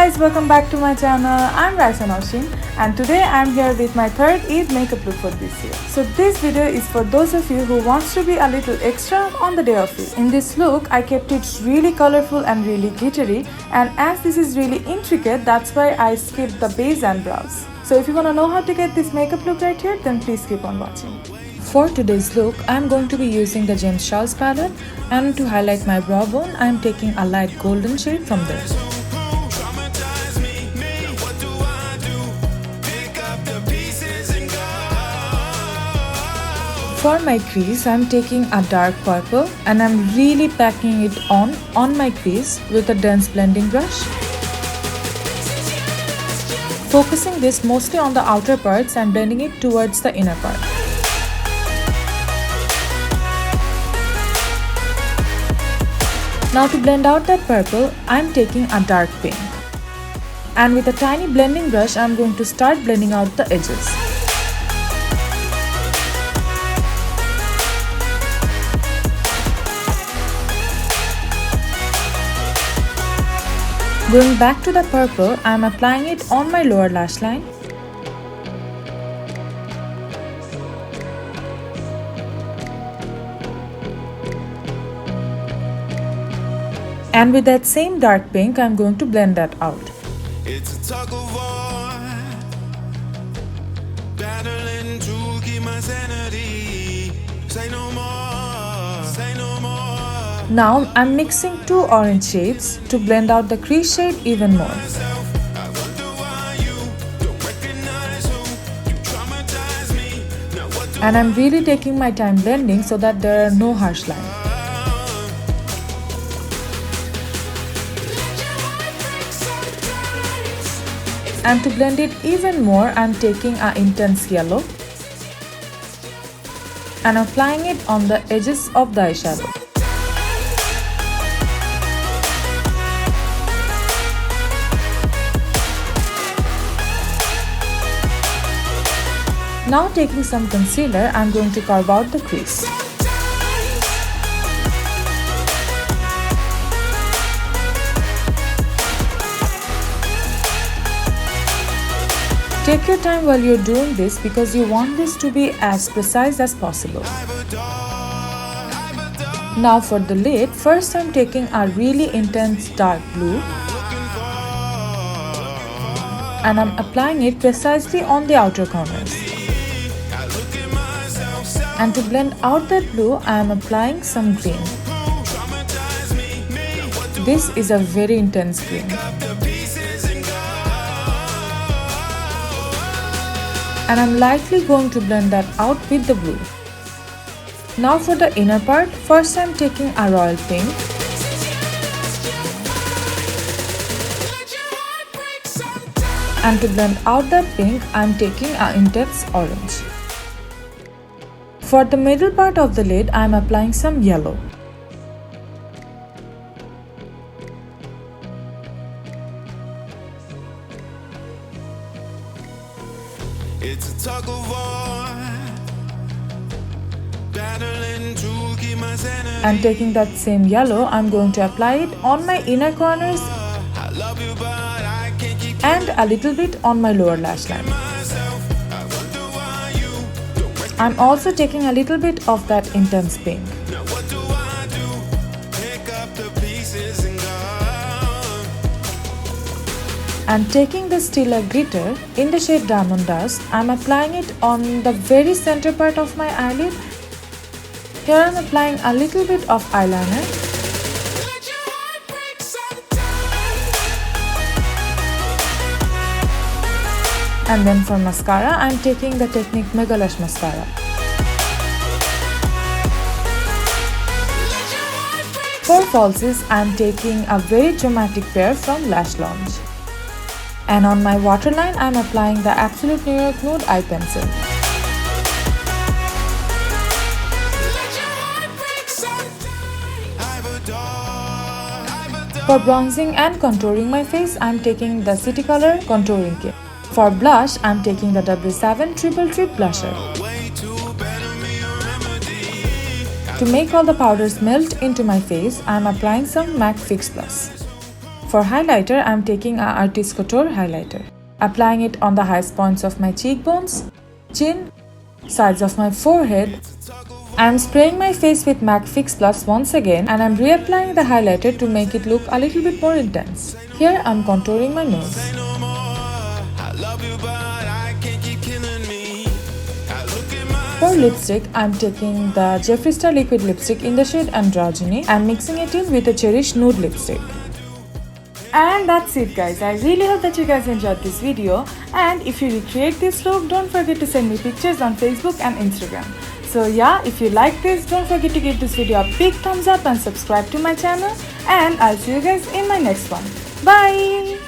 guys, welcome back to my channel. I'm Raisa Naushin and today I'm here with my third Eid makeup look for this year. So this video is for those of you who wants to be a little extra on the day of Eid. In this look, I kept it really colorful and really glittery, and as this is really intricate, that's why I skipped the base and brows. So if you wanna know how to get this makeup look right here, then please keep on watching. For today's look, I am going to be using the James Charles palette, and to highlight my brow bone, I am taking a light golden shade from there. For my crease, I am taking a dark purple and I am really packing it on my crease with a dense blending brush. Focusing this mostly on the outer parts and blending it towards the inner part. Now to blend out that purple, I am taking a dark pink. And with a tiny blending brush, I am going to start blending out the edges. Going back to the purple, I am applying it on my lower lash line. And with that same dark pink, I am going to blend that out. It's a tug of war, battling to keep my sanity. Say no more, say no more. Now I'm mixing two orange shades to blend out the crease shade even more. And I'm really taking my time blending so that there are no harsh lines. And to blend it even more, I'm taking an intense yellow and applying it on the edges of the eyeshadow. Now taking some concealer, I'm going to carve out the crease. Take your time while you're doing this because you want this to be as precise as possible. Now for the lid, first I'm taking a really intense dark blue and I'm applying it precisely on the outer corners. And to blend out that blue, I am applying some green. This is a very intense green. And I'm lightly going to blend that out with the blue. Now for the inner part, first I'm taking a royal pink and to blend out that pink, I'm taking an intense orange. For the middle part of the lid, I'm applying some yellow. It's a tug of war, battling to keep my sanity. And taking that same yellow, I'm going to apply it on my inner corners I love you, but I can't keep and a little bit on my lower lash line. myself. I wonder why you don't recognize. I'm also taking a little bit of that intense pink. Now what do I do? Pick up the pieces and go. And taking the Stila glitter in the shade Diamond Dust, I'm applying it on the very center part of my eyelid. Here I'm applying a little bit of eyeliner. And then for mascara, I'm taking the Technic Mega Lash Mascara. For falsies, I'm taking a very dramatic pair from Lash Lounge. And on my waterline, I'm applying the Absolute New York Nude Eye Pencil. For bronzing and contouring my face, I'm taking the City Color Contouring Kit. For blush, I'm taking the W7 Triple Trip Blusher. To make all the powders melt into my face, I'm applying some MAC Fix Plus. For highlighter, I am taking a Artist Couture highlighter. Applying it on the highest points of my cheekbones, chin, sides of my forehead. I am spraying my face with MAC Fix Plus once again and I am reapplying the highlighter to make it look a little bit more intense. Here I am contouring my nose. For lipstick, I am taking the Jeffree Star liquid lipstick in the shade Androgyny and mixing it in with a Cherish nude lipstick. And that's it guys. I really hope that you guys enjoyed this video, and if you recreate this look, don't forget to send me pictures on Facebook and Instagram. So yeah, if you like this, don't forget to give this video a big thumbs up and subscribe to my channel, and I'll see you guys in my next one. Bye!